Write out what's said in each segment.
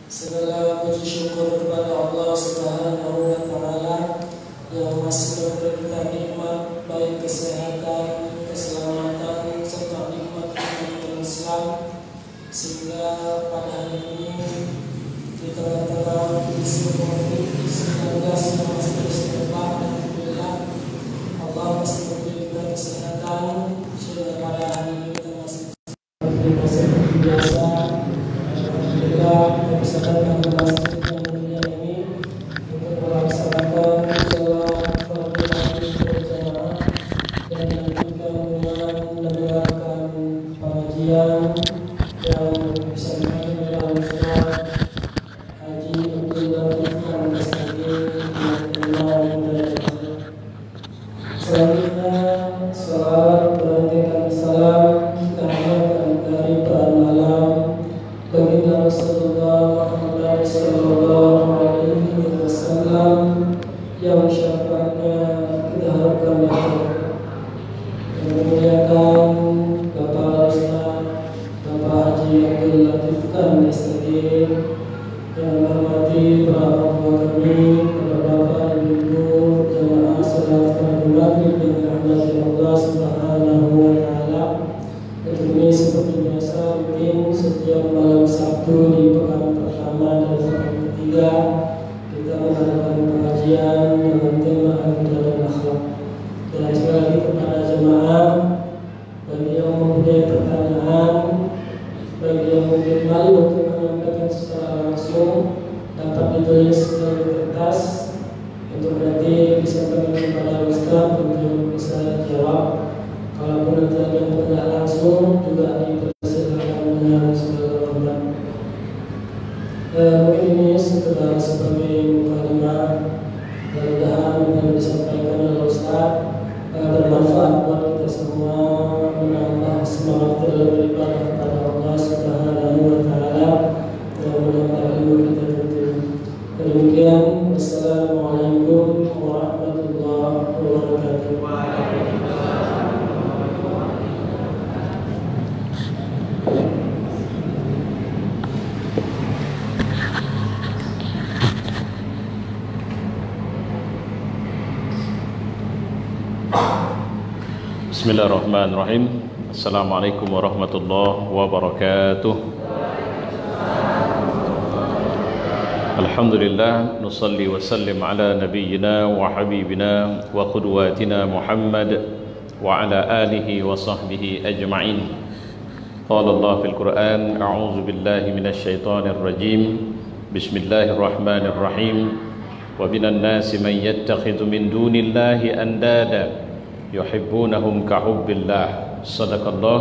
Segala puji syukur kepada Allah Subhanahu wa Ta'ala yang masih memberi kita nikmat baik kesehatan, keselamatan serta nikmat iman Islam, sehingga pada hari ini di tengah-tengah kondisi COVID-19 yang masih terus berkembang, alhamdulillah Allah masih memberi kita kesehatan sehingga pada hari ini kita masih seperti biasa. Alhamdulillah kita bisa datang ke masjid yang mulia ini untuk melaksanakan sholat fardu berjamaah dan juga mendengarkan pengajian yang bisa dipimpin dalam surat Haji Abdul Latif yang Mustaqim yang Imam dan selanjutnya salat berantikan salam tahiyatan dari malam baginda Rasulullah Muhammad sallallahu alaihi wasallam yang syafaatnya kita harapkan yang memuliakan Bapak Ustaz Bapak Haji Abdul Latif kan Mustaqim, yang menghormati para orang tua kami, para bapak dan ibu jamaah salat fardu maghrib yang dirahmati Allah Subhanahu wa Ta'ala. Ini seperti biasa rutin setiap malam Sabtu di pekan pertama dan pekan ketiga kita mengadakan pengajian dengan tema akidah dan akhlak. Dan sekali lagi kepada jemaah, bagi yang mempunyai pertanyaan, bagi yang mungkin malu untuk menyampaikan secara langsung, dapat ditulis di kertas untuk nanti disampaikan kepada Ustaz untuk bisa jawab. Kalaupun nanti ada yang bertanya langsung juga dipersilakan dengan segala hormat. Mungkin ini sekedar sebagai mukadimah, mudah-mudahan apa yang disampaikan oleh Ustaz bermanfaat buat kita semua, menambah semangat dalam beribadah kepada Allah Subhanahu wa Ta'ala dan menambah ilmu kita tentu. Demikian, wassalamualaikum warahmatullahi wabarakatuh. Bismillahirrahmanirrahim. Assalamualaikum warahmatullahi wabarakatuh. Alhamdulillah, nusalli wa sallim ala nabiyyina wa habibina wa qudwatina Muhammad wa ala alihi wa sahbihi ajma'in. Qala Allah fil Qur'an, a'udzu billahi minasy syaithanir rajim. Bismillahirrahmanirrahim. Wa minan nasi man yattakhidhu min dunillahi andada yuhibbunahum kahubbillah. Sadaqallah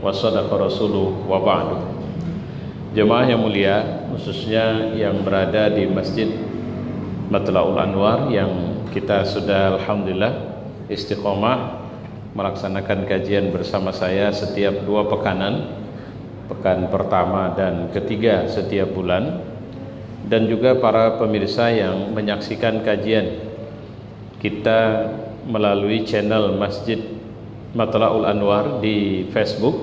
wa sadaqa rasuluh wa ba'du. Jemaah yang mulia, khususnya yang berada di Masjid Matla'ul Anwar, yang kita sudah alhamdulillah istiqomah melaksanakan kajian bersama saya setiap 2 pekanan, pekan pertama dan ketiga setiap bulan, dan juga para pemirsa yang menyaksikan kajian kita melalui channel Masjid Matla'ul Anwar di Facebook,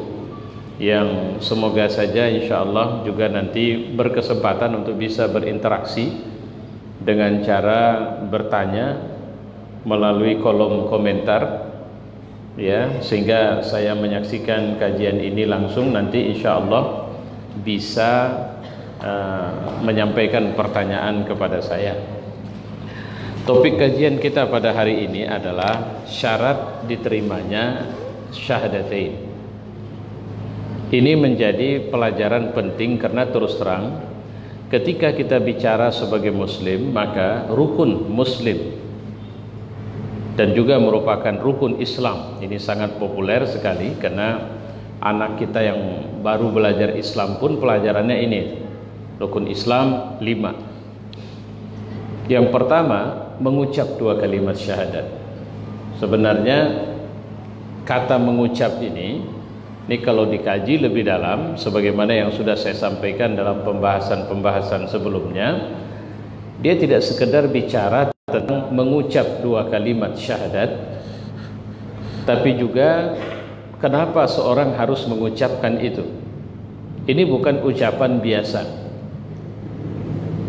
yang semoga saja insyaallah juga nanti berkesempatan untuk bisa berinteraksi dengan cara bertanya melalui kolom komentar, ya, sehingga saya menyaksikan kajian ini langsung nanti insyaallah bisa menyampaikan pertanyaan kepada saya. Topik kajian kita pada hari ini adalah syarat diterimanya syahadatain. Ini menjadi pelajaran penting karena terus terang ketika kita bicara sebagai muslim, maka rukun muslim dan juga merupakan rukun Islam. Ini sangat populer sekali karena anak kita yang baru belajar Islam pun pelajarannya ini. Rukun Islam 5. Yang pertama, mengucap 2 kalimat syahadat. Sebenarnya kata mengucap ini kalau dikaji lebih dalam, sebagaimana yang sudah saya sampaikan dalam pembahasan sebelumnya, dia tidak sekedar bicara tentang mengucap 2 kalimat syahadat, tapi juga Kenapa seorang harus mengucapkan itu? Ini bukan ucapan biasa.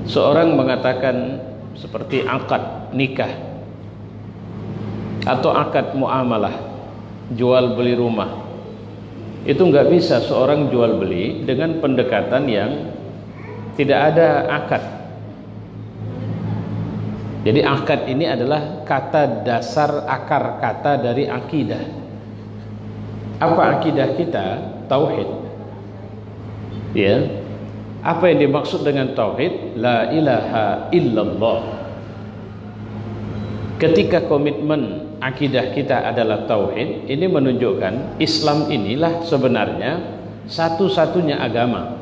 Seorang mengatakan seperti akad nikah atau akad muamalah, jual beli rumah. Itu nggak bisa seorang jual beli dengan pendekatan yang tidak ada akad. Jadi akad ini adalah kata dasar, akar kata dari akidah. Apa akidah kita? Tauhid. Ya. Apa yang dimaksud dengan tauhid? La ilaha illallah. Ketika komitmen akidah kita adalah tauhid, ini menunjukkan Islam inilah sebenarnya satu-satunya agama.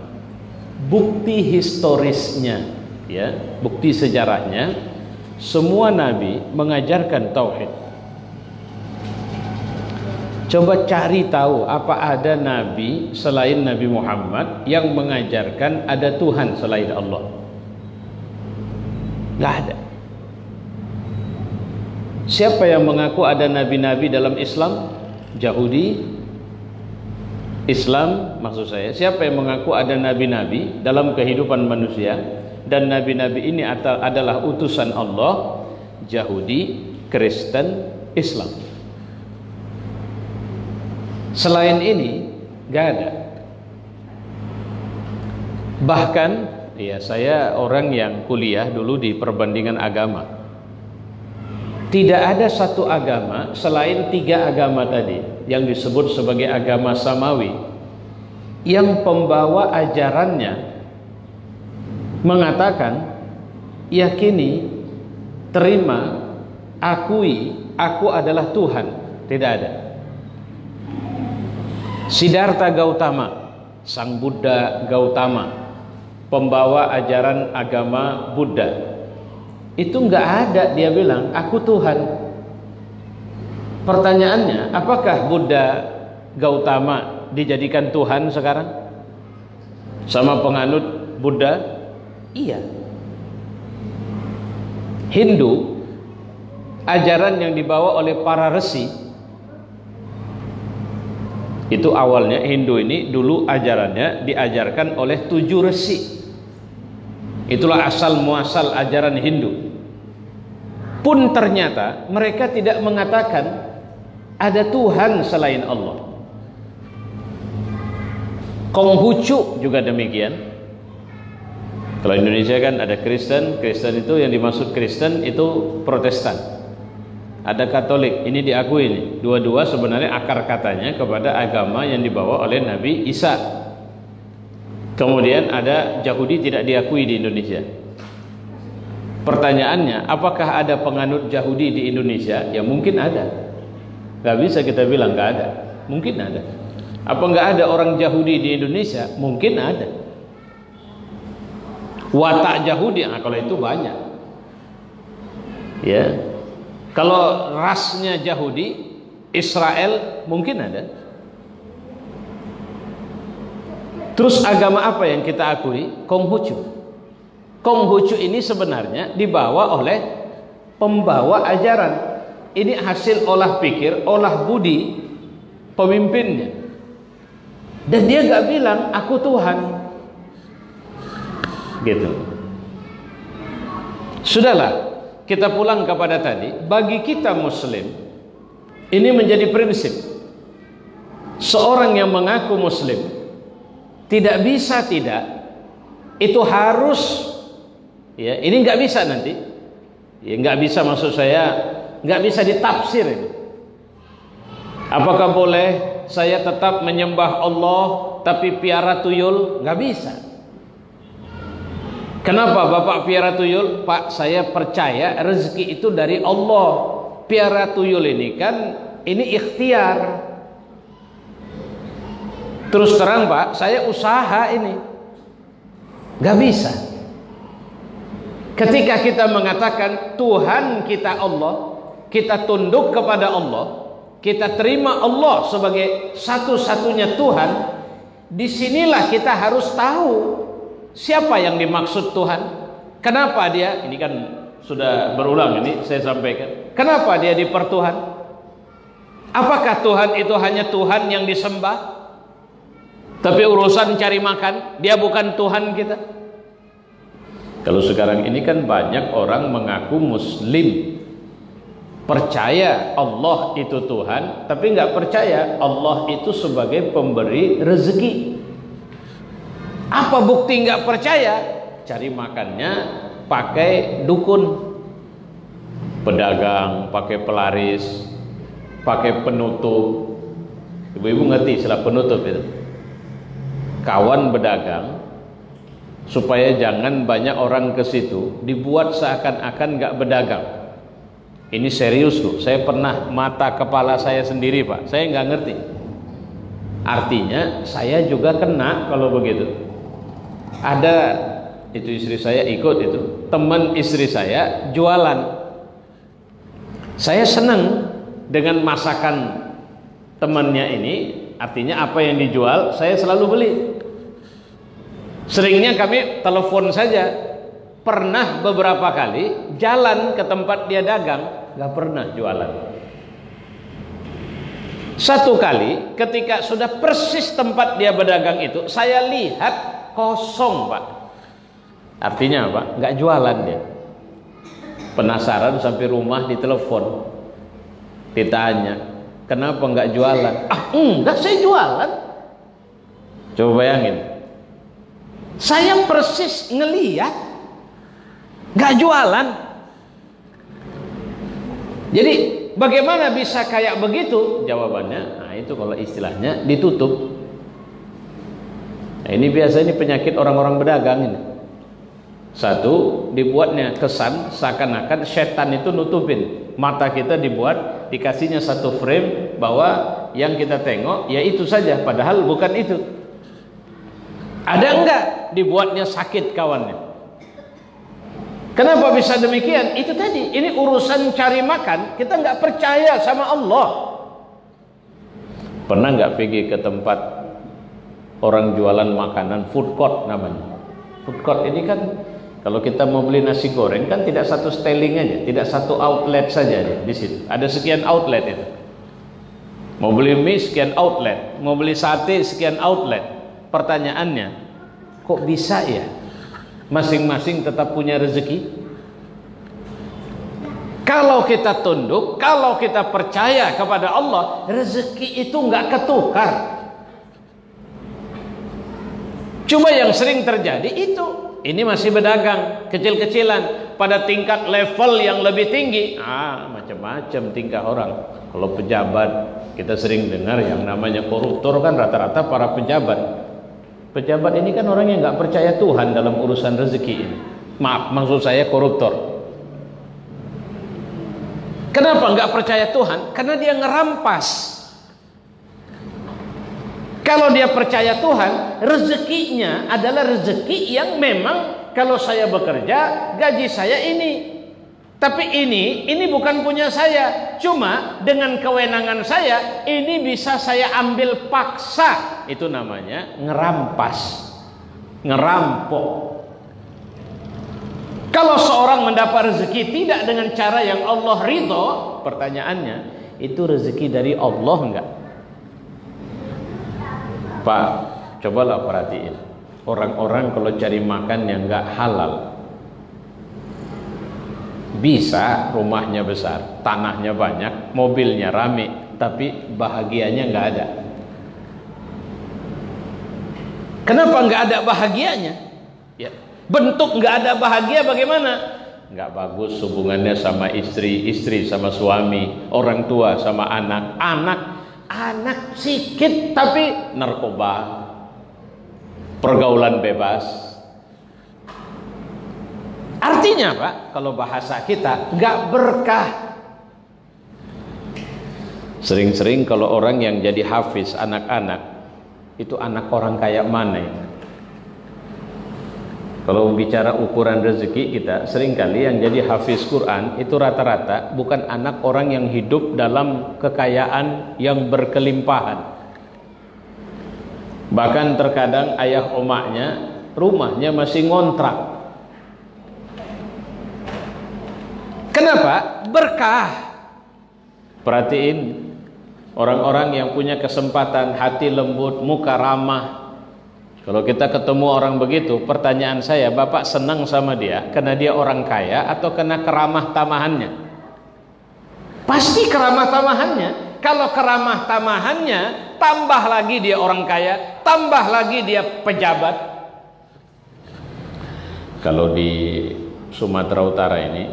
Bukti historisnya, ya, bukti sejarahnya, semua nabi mengajarkan tauhid. Coba cari tahu apa ada nabi selain Nabi Muhammad yang mengajarkan ada Tuhan selain Allah. Nggak ada. Siapa yang mengaku ada nabi-nabi dalam Islam? Yahudi. Islam maksud saya, siapa yang mengaku ada nabi-nabi dalam kehidupan manusia dan nabi-nabi ini adalah utusan Allah? Yahudi, Kristen, Islam. Selain ini gak ada. Bahkan ya, saya orang yang kuliah dulu di perbandingan agama. Tidak ada satu agama selain 3 agama tadi yang disebut sebagai agama samawi yang pembawa ajarannya mengatakan yakini, terima, akui aku adalah Tuhan. Tidak ada. Siddhartha Gautama, Sang Buddha Gautama, pembawa ajaran agama Buddha, itu nggak ada dia bilang aku Tuhan. Pertanyaannya, apakah Buddha Gautama dijadikan Tuhan sekarang sama penganut Buddha? Iya. Hindu, ajaran yang dibawa oleh para resi, itu awalnya Hindu ini dulu ajarannya diajarkan oleh 7 resi. Itulah asal muasal ajaran Hindu. Pun ternyata mereka tidak mengatakan ada Tuhan selain Allah. Konghucu juga demikian. Kalau Indonesia kan ada Kristen, Kristen itu yang dimaksud Kristen itu Protestan. Ada Katolik, ini diakui nih. Dua-dua sebenarnya akar katanya kepada agama yang dibawa oleh Nabi Isa. Kemudian ada Yahudi tidak diakui di Indonesia. Pertanyaannya, apakah ada penganut Yahudi di Indonesia? Ya mungkin ada. Gak bisa kita bilang gak ada. Mungkin ada. Apa gak ada orang Yahudi di Indonesia? Mungkin ada. Watak Yahudi, nah kalau itu banyak. Ya. Kalau rasnya Yahudi, Israel mungkin ada. Terus agama apa yang kita akui? Konghucu. Konghucu ini sebenarnya dibawa oleh pembawa ajaran. Ini hasil olah pikir, olah budi pemimpinnya. Dan dia gak bilang aku Tuhan. Gitu. Sudahlah. Kita pulang kepada tadi, bagi kita Muslim ini menjadi prinsip. Seorang yang mengaku Muslim tidak bisa tidak, itu harus, ya ini nggak bisa nanti, ya nggak bisa maksud saya nggak bisa ditafsir ini. Apakah boleh saya tetap menyembah Allah tapi piara tuyul? Nggak bisa. Kenapa Bapak piara tuyul? Pak, saya percaya rezeki itu dari Allah. Piara tuyul ini kan ini ikhtiar. Terus terang Pak, saya usaha ini. Gak bisa. Ketika kita mengatakan Tuhan kita Allah, kita tunduk kepada Allah, kita terima Allah sebagai satu-satunya Tuhan, disinilah kita harus tahu siapa yang dimaksud Tuhan. Kenapa dia, ini kan sudah berulang ini saya sampaikan, kenapa dia dipertuhan? Apakah Tuhan itu hanya Tuhan yang disembah, tapi urusan cari makan dia bukan Tuhan kita? Kalau sekarang ini kan banyak orang mengaku Muslim, percaya Allah itu Tuhan, tapi nggak percaya Allah itu sebagai pemberi rezeki. Apa bukti nggak percaya? Cari makannya pakai dukun, pedagang pakai pelaris, pakai penutup. Ibu-ibu ngerti istilah penutup itu? Kawan berdagang supaya jangan banyak orang ke situ, dibuat seakan-akan nggak berdagang. Ini serius loh, saya pernah mata kepala saya sendiri Pak, saya nggak ngerti. Artinya saya juga kena kalau begitu. Ada itu istri saya ikut itu, teman istri saya jualan. Saya senang dengan masakan temannya ini, artinya apa yang dijual saya selalu beli. Seringnya kami telepon saja. Pernah beberapa kali jalan ke tempat dia dagang, nggak pernah jualan. Satu kali ketika sudah persis tempat dia berdagang itu, saya lihat kosong Pak. Artinya apa? Nggak jualan dia. Penasaran sampai rumah ditelepon, ditanya, kenapa nggak jualan? Ah enggak, saya jualan. Coba bayangin, saya persis ngeliat nggak jualan. Jadi bagaimana bisa kayak begitu? Jawabannya, nah itu kalau istilahnya ditutup. Nah, ini biasa ini penyakit orang-orang berdagang ini. Satu, dibuatnya kesan seakan-akan setan itu nutupin. Mata kita dibuat, dikasihnya satu frame bahwa yang kita tengok ya itu saja, padahal bukan itu. Ada enggak dibuatnya sakit kawannya? Kenapa bisa demikian? Itu tadi, ini urusan cari makan, kita nggak percaya sama Allah. Pernah nggak pergi ke tempat orang jualan makanan, food court namanya? Food court ini kan kalau kita mau beli nasi goreng kan tidak satu styling aja, tidak satu outlet saja di situ. Ada sekian outlet itu. Mau beli mie sekian outlet, mau beli sate sekian outlet. Pertanyaannya, kok bisa ya? Masing-masing tetap punya rezeki. Kalau kita tunduk, kalau kita percaya kepada Allah, rezeki itu nggak ketukar. Cuma yang sering terjadi itu, ini masih berdagang kecil-kecilan, pada tingkat level yang lebih tinggi, macam-macam tingkah orang. Kalau pejabat, kita sering dengar yang namanya koruptor kan rata-rata para pejabat. Pejabat ini kan orang yang nggak percaya Tuhan dalam urusan rezeki ini. Maaf, maksud saya koruptor. Kenapa nggak percaya Tuhan? Karena dia ngerampas. Kalau dia percaya Tuhan, rezekinya adalah rezeki yang memang kalau saya bekerja, gaji saya ini. Tapi ini bukan punya saya. Cuma dengan kewenangan saya, ini bisa saya ambil paksa. Itu namanya ngerampas, ngerampok. Kalau seorang mendapat rezeki tidak dengan cara yang Allah ridho, pertanyaannya, itu rezeki dari Allah enggak? Pak, cobalah perhatiin. Orang-orang kalau cari makan yang enggak halal, bisa rumahnya besar, tanahnya banyak, mobilnya rame, tapi bahagianya nggak ada. Kenapa nggak ada bahagianya? Ya, bentuk nggak ada bahagia bagaimana? Nggak bagus hubungannya sama istri, istri sama suami, orang tua sama anak, anak sikit tapi narkoba, pergaulan bebas. Artinya Pak, kalau bahasa kita nggak berkah. Sering-sering kalau orang yang jadi hafiz anak-anak, itu anak orang kayak mana ya? Kalau bicara ukuran rezeki kita, seringkali yang jadi hafiz Quran itu rata-rata bukan anak orang yang hidup dalam kekayaan yang berkelimpahan. Bahkan terkadang ayah omaknya rumahnya masih ngontrak. Kenapa? Berkah. Perhatiin, Orang-orang yang punya kesempatan, hati lembut, muka ramah. Kalau kita ketemu orang begitu, pertanyaan saya, Bapak senang sama dia karena dia orang kaya atau karena keramah tamahannya? Pasti keramah tamahannya. Kalau keramah tamahannya, tambah lagi dia orang kaya, tambah lagi dia pejabat. Kalau di Sumatera Utara ini,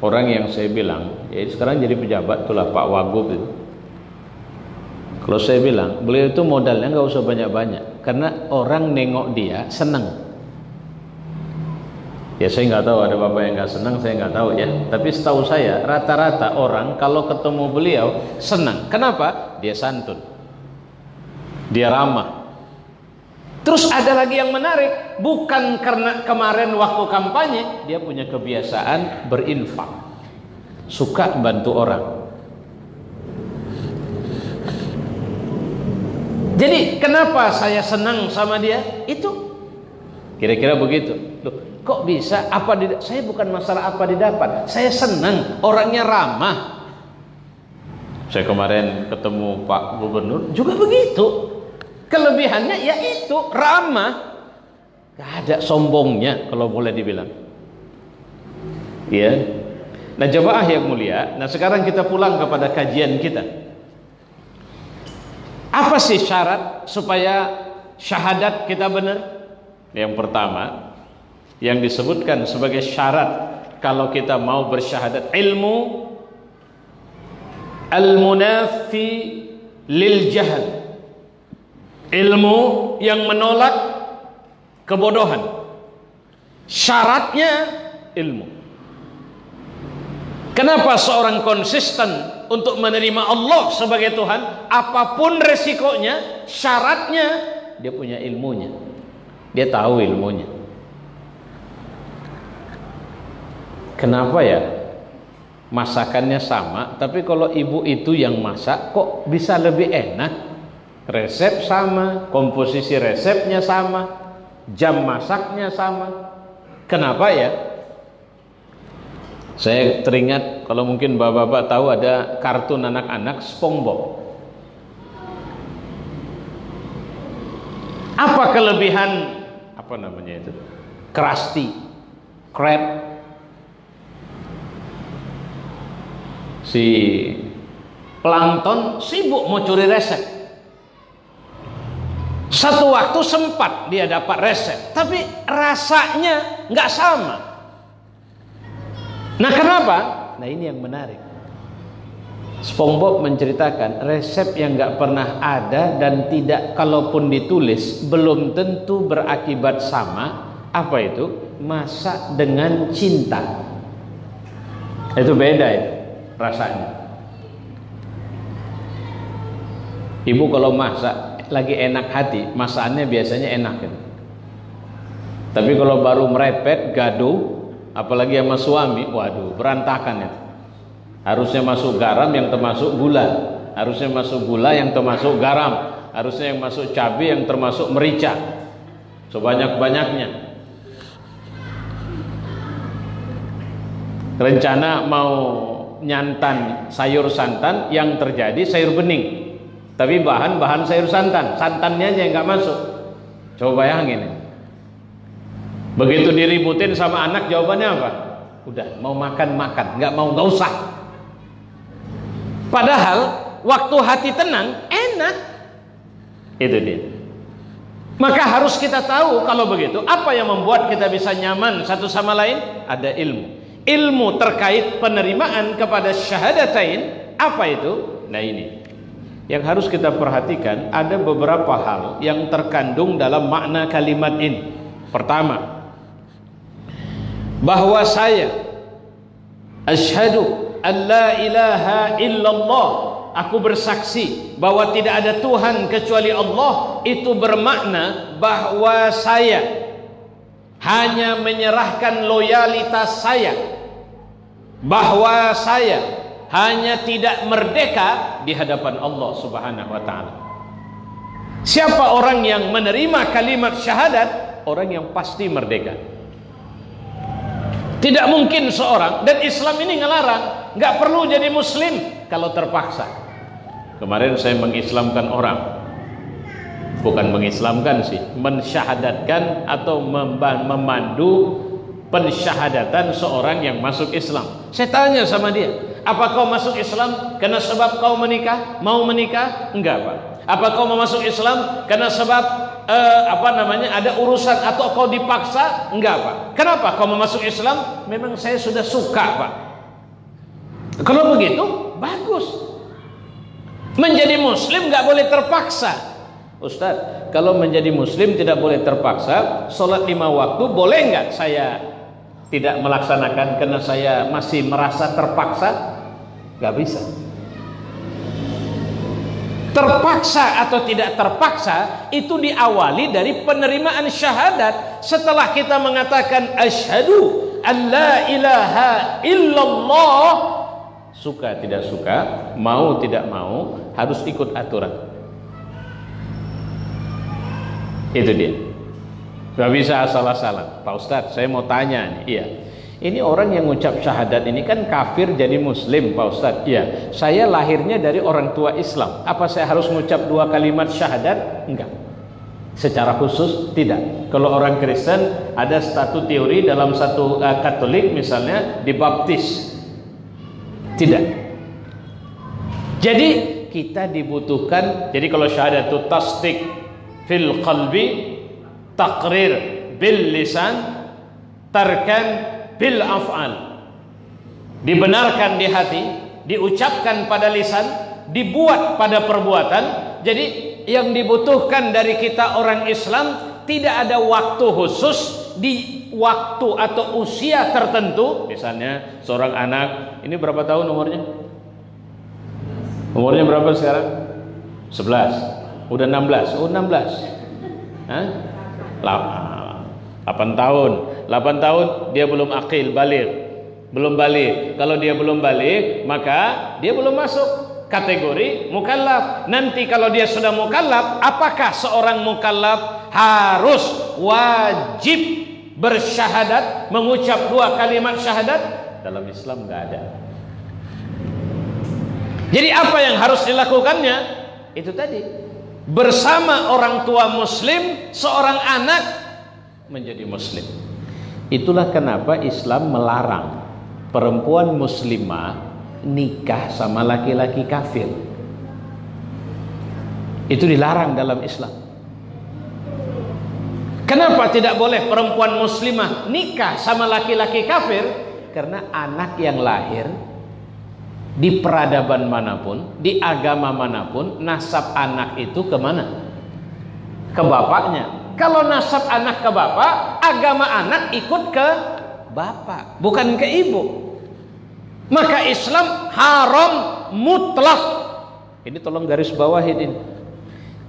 orang yang saya bilang, ya sekarang jadi pejabat, itulah Pak Wagub itu. Kalau saya bilang, beliau itu modalnya nggak usah banyak-banyak, karena orang nengok dia senang. Ya saya nggak tahu, ada bapak yang nggak senang, saya nggak tahu ya. Tapi setahu saya, rata-rata orang kalau ketemu beliau senang. Kenapa? Dia santun, dia ramah. Terus ada lagi yang menarik, bukan karena kemarin waktu kampanye, dia punya kebiasaan berinfak, suka bantu orang. Jadi kenapa saya senang sama dia? Itu kira-kira begitu. Loh, kok bisa? Saya bukan masalah apa didapat, saya senang orangnya ramah. Saya kemarin ketemu Pak Gubernur juga begitu. Kelebihannya yaitu ramah, gak ada sombongnya kalau boleh dibilang. Ya. Nah jemaah yang mulia, nah sekarang kita pulang kepada kajian kita. Apa sih syarat supaya syahadat kita benar? Yang pertama, yang disebutkan sebagai syarat kalau kita mau bersyahadat, ilmu al-munafi lil jahal, ilmu yang menolak kebodohan. Syaratnya ilmu. Kenapa seorang konsisten untuk menerima Allah sebagai Tuhan, apapun resikonya, syaratnya dia punya ilmunya, dia tahu ilmunya. Kenapa ya masakannya sama, tapi kalau ibu itu yang masak kok bisa lebih enak? Resep sama, komposisi resepnya sama, jam masaknya sama. Kenapa ya? Saya teringat, kalau mungkin bapak-bapak tahu, ada kartun anak-anak SpongeBob. Apa kelebihan, apa namanya itu, Krusty, Krab, si Plankton sibuk mau curi resep. Satu waktu sempat dia dapat resep, tapi rasanya nggak sama. Nah kenapa? Nah ini yang menarik. SpongeBob menceritakan resep yang nggak pernah ada dan tidak, kalaupun ditulis belum tentu berakibat sama. Apa itu? Masak dengan cinta. Itu beda itu rasanya. Ibu kalau masak lagi enak hati, masakannya biasanya enak kan? Tapi kalau baru merepet, gaduh, apalagi sama suami, waduh berantakan itu. Harusnya masuk garam yang termasuk gula, harusnya masuk gula yang termasuk garam, harusnya yang masuk cabai yang termasuk merica, sebanyak-banyaknya. Rencana mau nyantan sayur santan, yang terjadi sayur bening, tapi bahan-bahan sayur santan, santannya aja yang nggak masuk. Coba bayangin. Begitu diributin sama anak, jawabannya apa? Udah, mau makan, nggak mau, nggak usah. Padahal waktu hati tenang enak. Itu dia. Maka harus kita tahu kalau begitu, apa yang membuat kita bisa nyaman satu sama lain? Ada ilmu. Ilmu terkait penerimaan kepada syahadatain. Apa itu? Nah ini yang harus kita perhatikan. Ada beberapa hal yang terkandung dalam makna kalimat ini. Pertama, bahwa saya asyhadu an la ilaha illallah, aku bersaksi bahwa tidak ada Tuhan kecuali Allah. Itu bermakna bahwa saya hanya menyerahkan loyalitas saya, bahwa saya hanya tidak merdeka di hadapan Allah Subhanahu wa ta'ala. Siapa orang yang menerima kalimat syahadat? Orang yang pasti merdeka. Tidak mungkin seorang, dan Islam ini ngelarang, nggak perlu jadi muslim kalau terpaksa. Kemarin saya mengislamkan orang, bukan mengislamkan sih, mensyahadatkan atau memandu pensyahadatan seorang yang masuk Islam. Saya tanya sama dia, apa kau masuk Islam karena sebab kau menikah, mau menikah? Enggak, Pak. Apa kau mau masuk Islam karena sebab ada urusan atau kau dipaksa? Enggak, Pak. Kenapa kau mau masuk Islam? Memang saya sudah suka, Pak. Kalau begitu bagus. Menjadi muslim nggak boleh terpaksa. Ustadz, kalau menjadi muslim tidak boleh terpaksa, sholat 5 waktu boleh nggak saya tidak melaksanakan karena saya masih merasa terpaksa? Nggak bisa. Terpaksa atau tidak terpaksa itu diawali dari penerimaan syahadat. Setelah kita mengatakan asyhadu an la ilaha illallah, suka tidak suka, mau tidak mau, harus ikut aturan. Itu dia. Gak bisa asal-asalan. Pak Ustadz, saya mau tanya nih. Iya, ini orang yang ngucap syahadat ini kan kafir jadi muslim, Pak Ustadz. Iya, saya lahirnya dari orang tua Islam. Apa saya harus ngucap 2 kalimat syahadat? Enggak. Secara khusus tidak. Kalau orang Kristen ada satu teori dalam satu Katolik misalnya dibaptis. Tidak. Jadi kita dibutuhkan. Jadi kalau syahadat itu tasdik fil qalbi, taqrir bil lisan, tarkan bil af'al. Dibenarkan di hati, diucapkan pada lisan, dibuat pada perbuatan. Jadi yang dibutuhkan dari kita orang Islam tidak ada waktu khusus di waktu atau usia tertentu. Misalnya seorang anak ini berapa tahun umurnya? Umurnya berapa sekarang? 11. Udah 16. Oh 16. Hah? 8 tahun. 8 tahun dia belum akil balik. Belum balik. Kalau dia belum balik, maka dia belum masuk kategori mukallaf. Nanti kalau dia sudah mukallaf, apakah seorang mukallaf harus wajib bersyahadat, mengucap 2 kalimat syahadat? Dalam Islam nggak ada. Jadi apa yang harus dilakukannya? Itu tadi, bersama orang tua muslim, seorang anak menjadi muslim. Itulah kenapa Islam melarang perempuan muslimah nikah sama laki-laki kafir. Itu dilarang dalam Islam. Kenapa tidak boleh perempuan muslimah nikah sama laki-laki kafir? Karena anak yang lahir di peradaban manapun, di agama manapun, nasab anak itu kemana? Ke bapaknya. Kalau nasab anak ke bapak, agama anak ikut ke bapak, bukan ke ibu. Maka Islam haram mutlak. Ini tolong garis bawahin ini.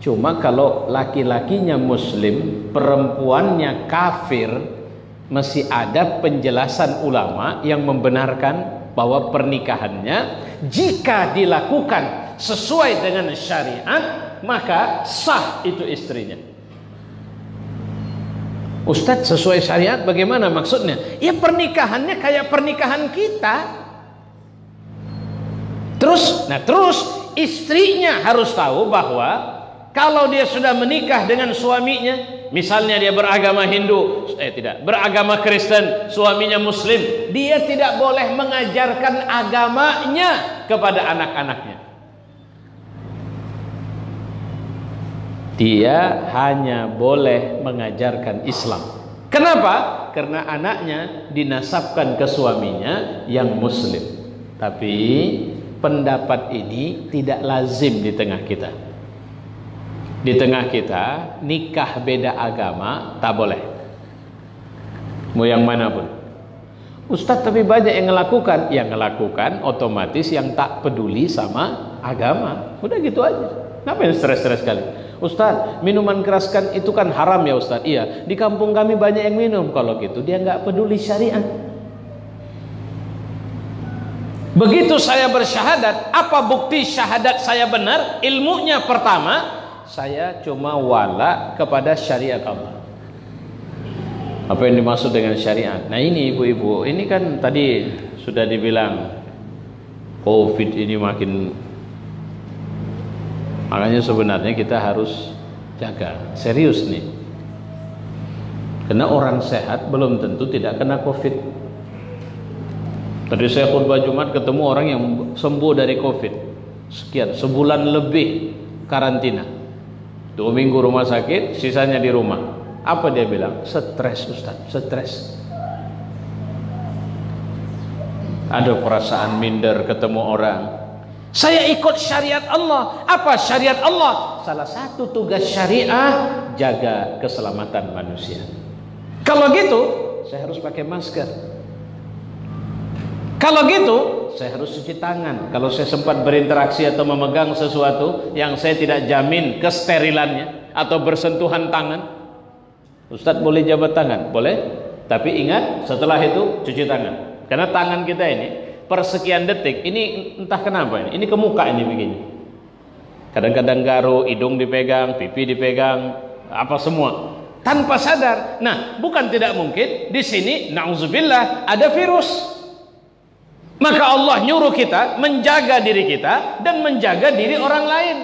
Cuma kalau laki-lakinya muslim, perempuannya kafir, masih ada penjelasan ulama yang membenarkan bahwa pernikahannya jika dilakukan sesuai dengan syariat, maka sah itu istrinya. Ustadz, sesuai syariat bagaimana maksudnya? Ya pernikahannya kayak pernikahan kita. Terus istrinya harus tahu bahwa kalau dia sudah menikah dengan suaminya, misalnya dia beragama Hindu, beragama Kristen, suaminya Muslim, dia tidak boleh mengajarkan agamanya kepada anak-anaknya. Dia hanya boleh mengajarkan Islam. Kenapa? Karena anaknya dinasabkan ke suaminya yang Muslim. Tapi pendapat ini tidak lazim di tengah kita. Di tengah kita nikah beda agama tak boleh, mau yang manapun. Ustadz, tapi banyak yang melakukan. Yang melakukan otomatis yang tak peduli sama agama. Udah gitu aja. Ngapain stres-stres sekali? Ustadz, minuman keras kan itu kan haram ya Ustadz. Iya, di kampung kami banyak yang minum. Kalau gitu dia nggak peduli syariat. Begitu saya bersyahadat, apa bukti syahadat saya benar? Ilmunya pertama, saya cuma wala kepada syariat Allah. Apa yang dimaksud dengan syariat? Nah ini ibu-ibu, ini kan tadi sudah dibilang COVID ini makin Makanya sebenarnya kita harus jaga, serius nih. Karena orang sehat belum tentu tidak kena COVID. Tadi saya khutbah Jumat ketemu orang yang sembuh dari COVID. Sekian, sebulan lebih karantina. 2 minggu rumah sakit, sisanya di rumah. Apa dia bilang? Stres Ustaz, stres. Ada perasaan minder ketemu orang. Saya ikut syariat Allah. Apa syariat Allah? Salah satu tugas syariah, jaga keselamatan manusia. Kalau gitu, saya harus pakai masker. Kalau gitu, saya harus cuci tangan. Kalau saya sempat berinteraksi atau memegang sesuatu yang saya tidak jamin kesterilannya atau bersentuhan tangan, Ustadz boleh jabat tangan? Boleh. Tapi ingat, setelah itu cuci tangan. Karena tangan kita ini persekian detik, ini entah kenapa ini ke muka ini begini. Kadang-kadang garu, hidung dipegang, pipi dipegang, apa semua. Tanpa sadar. Nah, bukan tidak mungkin di sini na'udzubillah ada virus. Maka Allah nyuruh kita menjaga diri kita dan menjaga diri orang lain.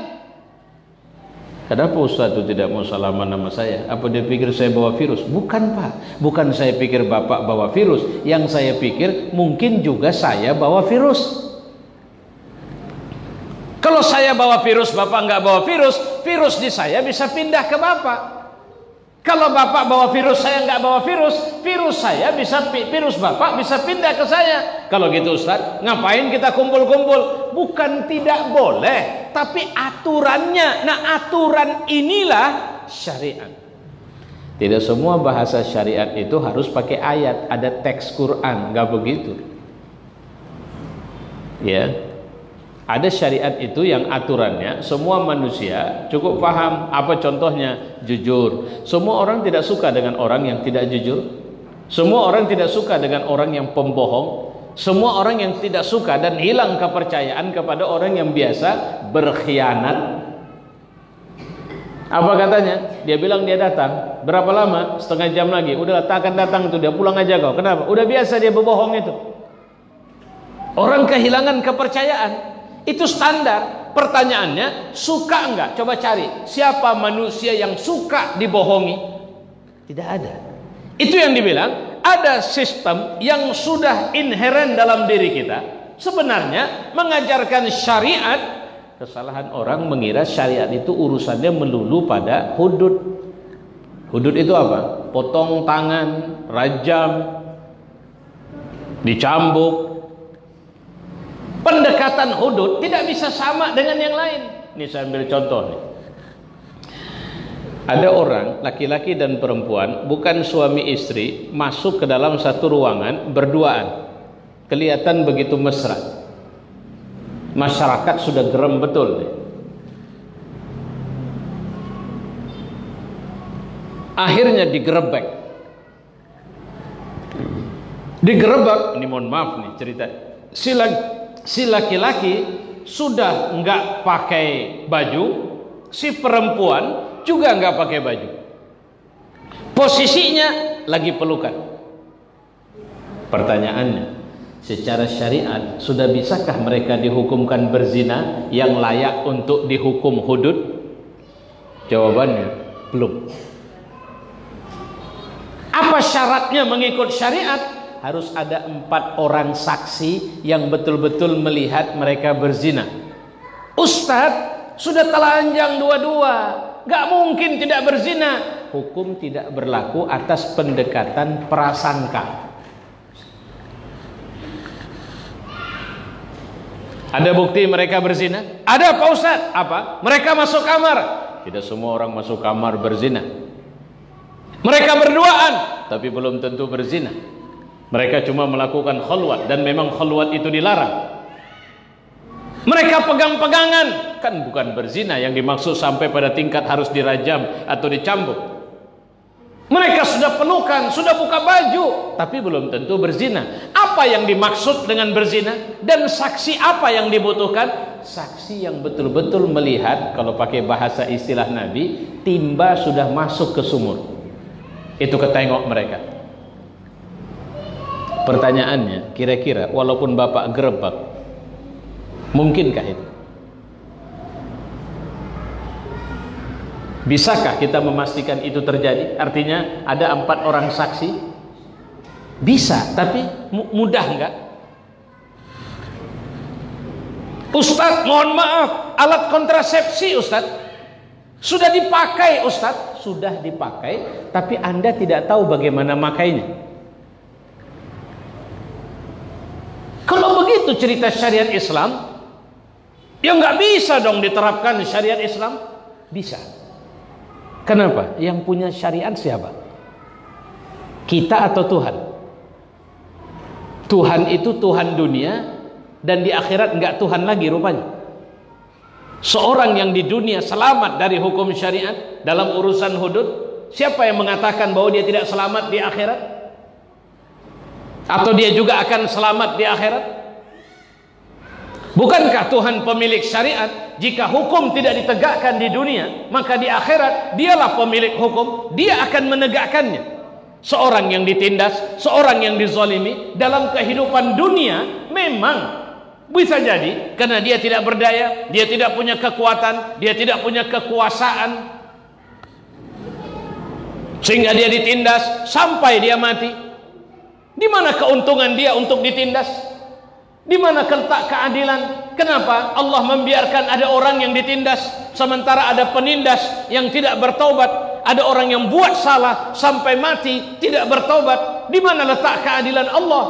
Kenapa Ustaz itu tidak mau salaman sama saya? Apa dia pikir saya bawa virus? Bukan Pak, bukan saya pikir Bapak bawa virus. Yang saya pikir mungkin juga saya bawa virus. Kalau saya bawa virus, Bapak nggak bawa virus, virus di saya bisa pindah ke Bapak. Kalau Bapak bawa virus, saya nggak bawa virus, virus Bapak bisa pindah ke saya. Kalau gitu Ustaz, ngapain kita kumpul-kumpul? Bukan tidak boleh, tapi aturannya. Nah, aturan inilah syariat. Tidak semua bahasa syariat itu harus pakai ayat, ada teks Quran, nggak begitu. Ya. Ada syariat itu yang aturannya semua manusia cukup paham. Apa contohnya? Jujur. Semua orang tidak suka dengan orang yang tidak jujur. Semua orang tidak suka dengan orang yang pembohong. Semua orang yang tidak suka dan hilang kepercayaan kepada orang yang biasa berkhianat. Apa katanya? Dia bilang dia datang. Berapa lama? Setengah jam lagi. Udah tak akan datang itu, dia pulang aja kau. Kenapa? Udah biasa dia berbohong itu. Orang kehilangan kepercayaan. Itu standar. Pertanyaannya, suka enggak? Coba cari siapa manusia yang suka dibohongi. Tidak ada. Itu yang dibilang ada sistem yang sudah inheren dalam diri kita. Sebenarnya mengajarkan syariat. Kesalahan orang mengira syariat itu urusannya melulu pada hudud. Hudud itu apa? Potong tangan, rajam, dicambuk. Pendekatan hudud tidak bisa sama dengan yang lain. Ini saya ambil contoh nih. Ada orang, laki-laki dan perempuan, bukan suami istri, masuk ke dalam satu ruangan berduaan. Kelihatan begitu mesra. Masyarakat sudah geram betul nih. Akhirnya digerebek. Digerebek, ini mohon maaf nih cerita. Si laki-laki sudah nggak pakai baju, si perempuan juga nggak pakai baju. Posisinya lagi pelukan. Pertanyaannya, secara syariat sudah bisakah mereka dihukumkan berzina yang layak untuk dihukum hudud? Jawabannya, belum. Apa syaratnya mengikut syariat? Harus ada 4 orang saksi yang betul-betul melihat mereka berzina. Ustadz, sudah telanjang dua-dua, gak mungkin tidak berzina. Hukum tidak berlaku atas pendekatan prasangka. Ada bukti mereka berzina? Ada Pak Ustadz. Apa? Mereka masuk kamar. Tidak semua orang masuk kamar berzina. Mereka berduaan, tapi belum tentu berzina. Mereka cuma melakukan khalwat, dan memang khalwat itu dilarang. Mereka pegang-pegangan, kan bukan berzina yang dimaksud sampai pada tingkat harus dirajam atau dicambuk. Mereka sudah pelukan, sudah buka baju, tapi belum tentu berzina. Apa yang dimaksud dengan berzina? Dan saksi apa yang dibutuhkan? Saksi yang betul-betul melihat, kalau pakai bahasa istilah Nabi, timba sudah masuk ke sumur. Itu ketengok mereka. Pertanyaannya, kira-kira walaupun Bapak gerebek, mungkinkah itu? Bisakah kita memastikan itu terjadi? Artinya ada 4 orang saksi? Bisa, tapi mudah enggak? Ustadz, mohon maaf, alat kontrasepsi Ustadz sudah dipakai, Ustadz sudah dipakai, tapi Anda tidak tahu bagaimana makainya. Kalau begitu cerita syariat Islam, ya nggak bisa dong diterapkan syariat Islam. Bisa. Kenapa? Yang punya syariat siapa? Kita atau Tuhan? Tuhan itu Tuhan dunia, dan di akhirat nggak Tuhan lagi rupanya. Seorang yang di dunia selamat dari hukum syariat dalam urusan hudud, siapa yang mengatakan bahwa dia tidak selamat di akhirat? Atau dia juga akan selamat di akhirat? Bukankah Tuhan pemilik syariat? Jika hukum tidak ditegakkan di dunia, maka di akhirat dialah pemilik hukum, dia akan menegakkannya. Seorang yang ditindas, seorang yang dizalimi dalam kehidupan dunia memang bisa jadi karena dia tidak berdaya, dia tidak punya kekuatan, dia tidak punya kekuasaan, sehingga dia ditindas sampai dia mati. Di mana keuntungan dia untuk ditindas? Di mana letak keadilan? Kenapa Allah membiarkan ada orang yang ditindas sementara ada penindas yang tidak bertaubat? Ada orang yang buat salah sampai mati tidak bertaubat. Di mana letak keadilan Allah?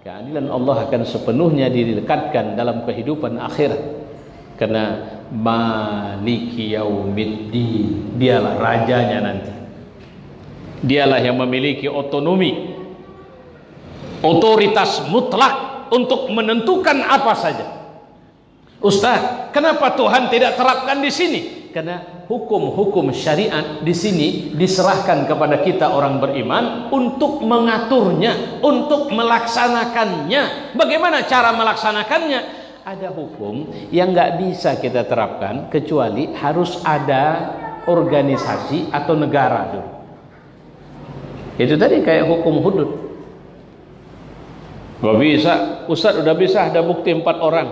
Keadilan Allah akan sepenuhnya dilekatkan dalam kehidupan akhirat. Karena Maliki Yaumiddin, dialah rajanya nanti. Dialah yang memiliki otonomi, otoritas mutlak untuk menentukan apa saja. Ustaz, kenapa Tuhan tidak terapkan di sini? Karena hukum-hukum syariat di sini diserahkan kepada kita orang beriman untuk mengaturnya, untuk melaksanakannya. Bagaimana cara melaksanakannya? Ada hukum yang nggak bisa kita terapkan kecuali harus ada organisasi atau negara dulu. Itu tadi kayak hukum hudud. Gak bisa, Ustadz udah bisa, ada bukti 4 orang.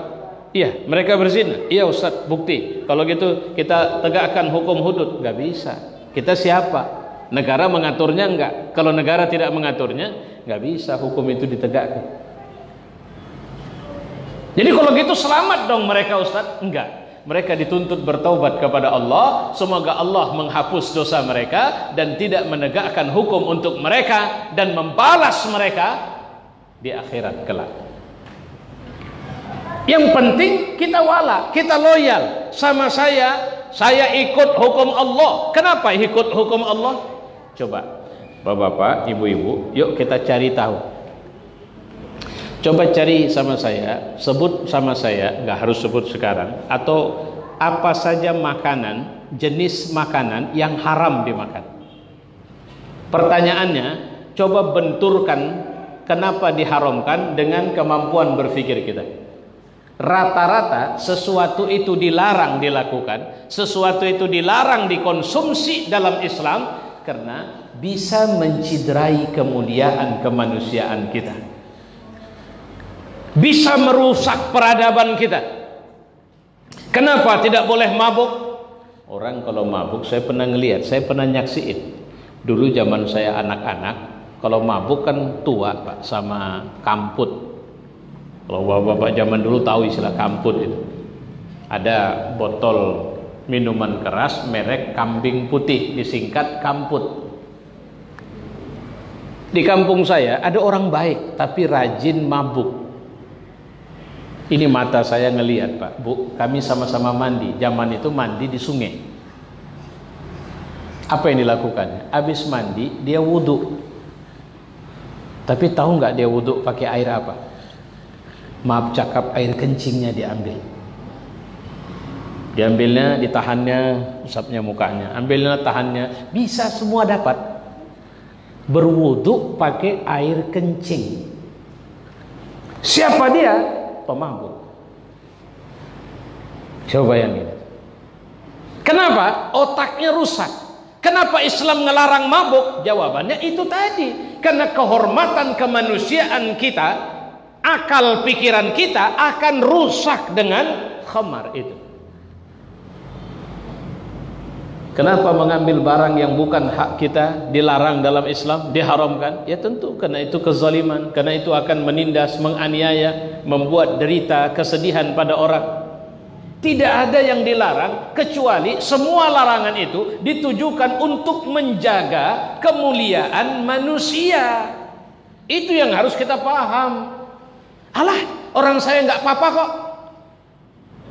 Iya, mereka berzina. Iya Ustadz, bukti. Kalau gitu kita tegakkan hukum hudud. Gak bisa. Kita siapa? Negara mengaturnya enggak. Kalau negara tidak mengaturnya, gak bisa hukum itu ditegakkan. Jadi kalau gitu selamat dong mereka Ustadz? Enggak. Mereka dituntut bertaubat kepada Allah. Semoga Allah menghapus dosa mereka dan tidak menegakkan hukum untuk mereka dan membalas mereka di akhirat kelak. Yang penting kita wala, kita loyal sama saya ikut hukum Allah. Kenapa ikut hukum Allah? Coba bapak-bapak, ibu-ibu, yuk kita cari tahu. Coba cari sama saya, sebut sama saya, nggak harus sebut sekarang, atau apa saja makanan, jenis makanan yang haram dimakan. Pertanyaannya, coba benturkan kenapa diharamkan dengan kemampuan berpikir kita. Rata-rata sesuatu itu dilarang dilakukan, sesuatu itu dilarang dikonsumsi dalam Islam karena bisa menciderai kemuliaan kemanusiaan kita, bisa merusak peradaban kita. Kenapa tidak boleh mabuk? Orang kalau mabuk, saya pernah ngelihat, saya pernah nyaksiin. Dulu zaman saya anak-anak, kalau mabuk kan tua Pak, sama kamput. Kalau bapak-bapak zaman dulu tahu istilah kamput itu. Ada botol minuman keras merek Kambing Putih, disingkat kamput. Di kampung saya ada orang baik tapi rajin mabuk. Ini mata saya ngelihat Pak, Bu, kami sama-sama mandi. Zaman itu mandi di sungai. Apa yang dilakukannya? Habis mandi dia wudhu. Tapi tahu nggak dia wudhu pakai air apa? Maaf cakap, air kencingnya diambil. Diambilnya, ditahannya, usapnya mukanya, ambilnya, tahannya, bisa semua dapat. Berwudhu pakai air kencing. Siapa dia? Pemabuk. Coba bayangin. Kenapa? Otaknya rusak. Kenapa Islam ngelarang mabuk? Jawabannya itu tadi. Karena kehormatan kemanusiaan kita, akal pikiran kita akan rusak dengan khamar itu. Kenapa mengambil barang yang bukan hak kita dilarang dalam Islam, diharamkan? Ya tentu karena itu kezaliman, karena itu akan menindas, menganiaya, membuat derita, kesedihan pada orang. Tidak ada yang dilarang kecuali semua larangan itu ditujukan untuk menjaga kemuliaan manusia. Itu yang harus kita paham. Alah, orang saya nggak apa-apa kok.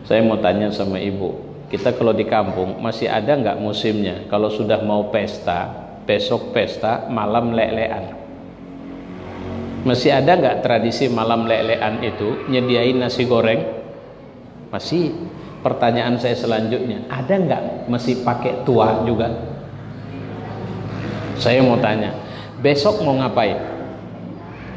Saya mau tanya sama ibu, kita kalau di kampung masih ada nggak musimnya? Kalau sudah mau pesta, besok pesta, malam lelean. Masih ada nggak tradisi malam lelean itu nyediain nasi goreng? Masih. Pertanyaan saya selanjutnya, ada nggak masih pakai tua juga? Saya mau tanya, besok mau ngapain?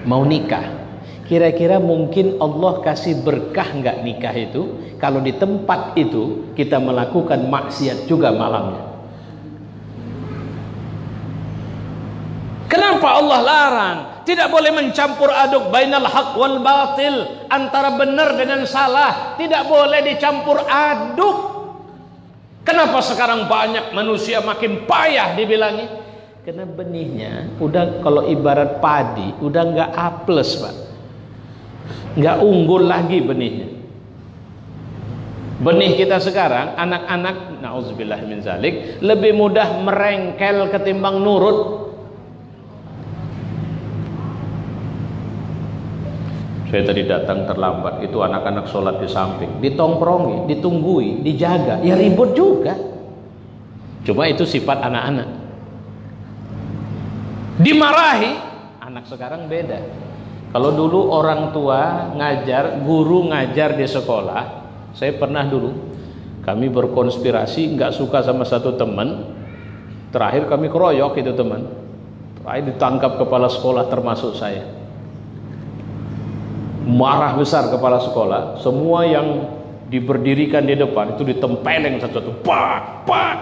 Mau nikah? Kira-kira mungkin Allah kasih berkah nggak nikah itu kalau di tempat itu kita melakukan maksiat juga malamnya? Kenapa Allah larang? Tidak boleh mencampur aduk bainal haq wal batil, antara benar dengan salah tidak boleh dicampur aduk. Kenapa sekarang banyak manusia makin payah dibilangi? Karena benihnya udah, kalau ibarat padi udah nggak A+, Pak, nggak unggul lagi benihnya. Benih kita sekarang, anak-anak, na'udzubillah min zalik, lebih mudah merengkel ketimbang nurut. Saya tadi datang terlambat, itu anak-anak sholat di samping, ditongkrongi, ditunggui, dijaga, ya ribut juga. Cuma itu sifat anak-anak. Dimarahi, anak sekarang beda. Kalau dulu orang tua ngajar, guru ngajar di sekolah, saya pernah dulu, kami berkonspirasi, nggak suka sama satu teman, terakhir kami keroyok itu teman, terakhir ditangkap kepala sekolah termasuk saya. Marah besar kepala sekolah, semua yang diberdirikan di depan itu ditempeleng satu-satu, pak.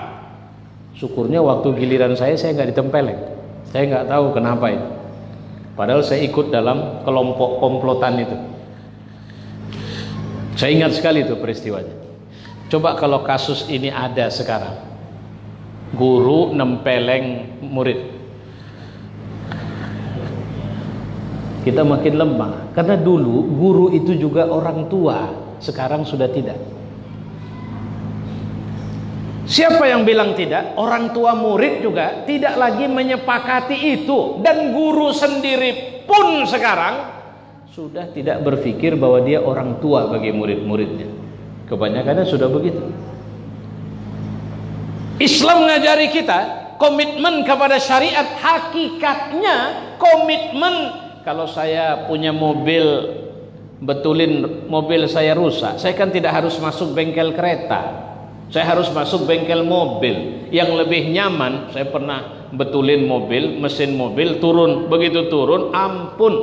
Syukurnya waktu giliran saya nggak ditempeleng, saya nggak tahu kenapa itu. Padahal saya ikut dalam kelompok komplotan itu. Saya ingat sekali itu peristiwanya. Coba kalau kasus ini ada sekarang, guru nempeleng murid, kita makin lemah. Karena dulu guru itu juga orang tua, sekarang sudah tidak. Siapa yang bilang tidak? Orang tua murid juga tidak lagi menyepakati itu. Dan guru sendiri pun sekarang sudah tidak berpikir bahwa dia orang tua bagi murid-muridnya. Kebanyakannya sudah begitu. Islam mengajari kita komitmen kepada syariat. Hakikatnya komitmen. Kalau saya punya mobil, betulin mobil saya rusak, saya kan tidak harus masuk bengkel kereta, saya harus masuk bengkel mobil yang lebih nyaman. Saya pernah betulin mobil, mesin mobil, turun, begitu turun, ampun,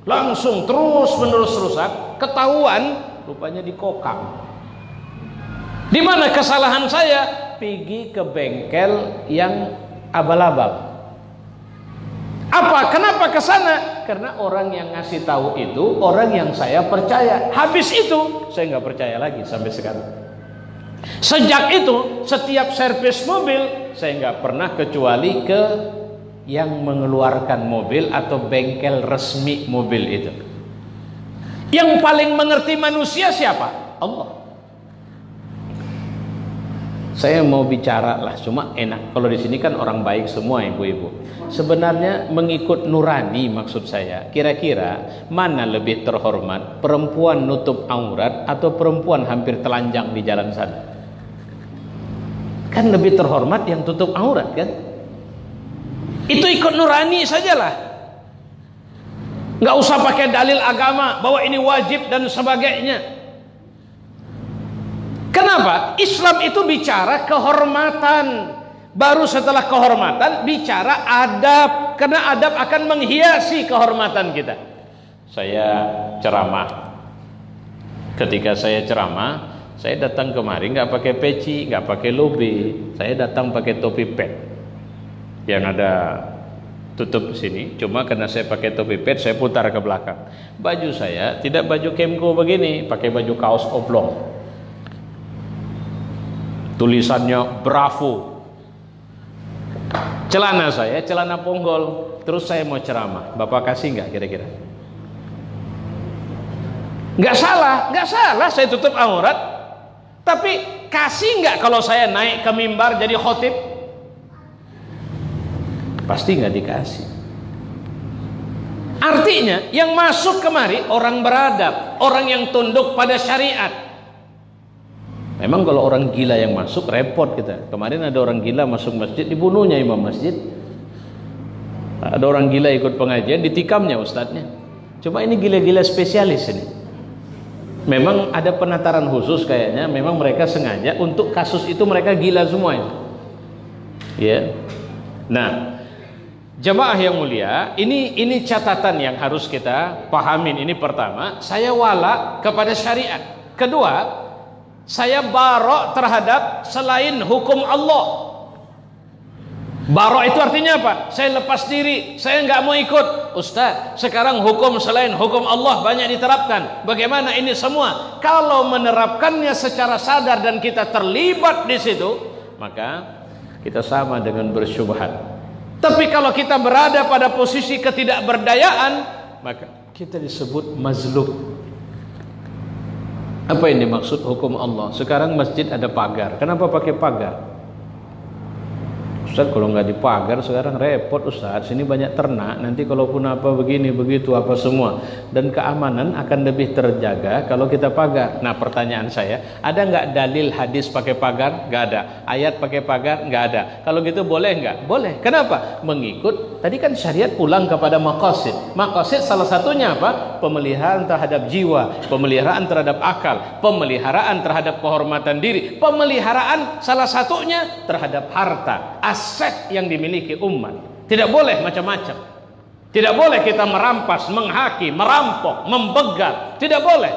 langsung terus menerus rusak, ketahuan, rupanya dikokang. Di mana kesalahan saya? Pergi ke bengkel yang abal-abal. Apa? Kenapa ke sana? Karena orang yang ngasih tahu itu orang yang saya percaya. Habis itu saya nggak percaya lagi sampai sekarang. Sejak itu setiap servis mobil saya nggak pernah kecuali ke yang mengeluarkan mobil atau bengkel resmi mobil itu. Yang paling mengerti manusia siapa? Allah. Saya mau bicara lah, cuma enak. Kalau di sini kan orang baik semua, ibu-ibu. Sebenarnya mengikut nurani maksud saya. Kira-kira mana lebih terhormat? Perempuan nutup aurat atau perempuan hampir telanjang di jalan sana? Kan lebih terhormat yang tutup aurat kan? Itu ikut nurani sajalah. Nggak usah pakai dalil agama bahwa ini wajib dan sebagainya. Kenapa? Islam itu bicara kehormatan. Baru setelah kehormatan bicara adab. Karena adab akan menghiasi kehormatan kita. Saya ceramah. Ketika saya ceramah, saya datang kemari nggak pakai peci, nggak pakai lobe. Saya datang pakai topi pet yang ada tutup sini. Cuma karena saya pakai topi pet, saya putar ke belakang. Baju saya tidak baju kemko begini, pakai baju kaos oblong. Tulisannya Bravo Celana saya celana ponggol, terus saya mau ceramah, Bapak kasih nggak kira-kira? Nggak salah saya tutup aurat, tapi kasih nggak kalau saya naik ke mimbar jadi khotib? Pasti nggak dikasih. Artinya yang masuk kemari orang beradab, orang yang tunduk pada syariat. Memang kalau orang gila yang masuk repot kita. Kemarin ada orang gila masuk masjid, dibunuhnya imam masjid. Ada orang gila ikut pengajian, ditikamnya ustadznya. Cuma ini gila-gila spesialis ini. Memang ada penataran khusus kayaknya. Memang mereka sengaja untuk kasus itu mereka gila semua itu. Ya. Nah, jemaah yang mulia, ini catatan yang harus kita pahamin. Ini pertama, saya wala kepada syariat. Kedua, saya barok terhadap selain hukum Allah. Barok itu artinya apa? Saya lepas diri, saya nggak mau ikut. Ustaz, sekarang hukum selain hukum Allah banyak diterapkan. Bagaimana ini semua? Kalau menerapkannya secara sadar dan kita terlibat di situ, maka kita sama dengan bersyubhat. Tapi kalau kita berada pada posisi ketidakberdayaan, maka kita disebut mazlum. Apa ini maksud hukum Allah? Sekarang masjid ada pagar. Kenapa pakai pagar? Ustaz, kalau nggak dipagar sekarang repot Ustaz. Sini banyak ternak. Nanti kalaupun apa begini begitu apa semua. Dan keamanan akan lebih terjaga kalau kita pagar. Nah, pertanyaan saya, ada nggak dalil hadis pakai pagar? Nggak ada. Ayat pakai pagar? Nggak ada. Kalau gitu boleh nggak? Boleh. Kenapa? Mengikut. Tadi kan syariat pulang kepada maqasid. Maqasid salah satunya apa? Pemeliharaan terhadap jiwa, pemeliharaan terhadap akal, pemeliharaan terhadap kehormatan diri, pemeliharaan salah satunya terhadap harta, aset yang dimiliki umat. Tidak boleh macam-macam. Tidak boleh kita merampas, menghaki, merampok, membegal. Tidak boleh.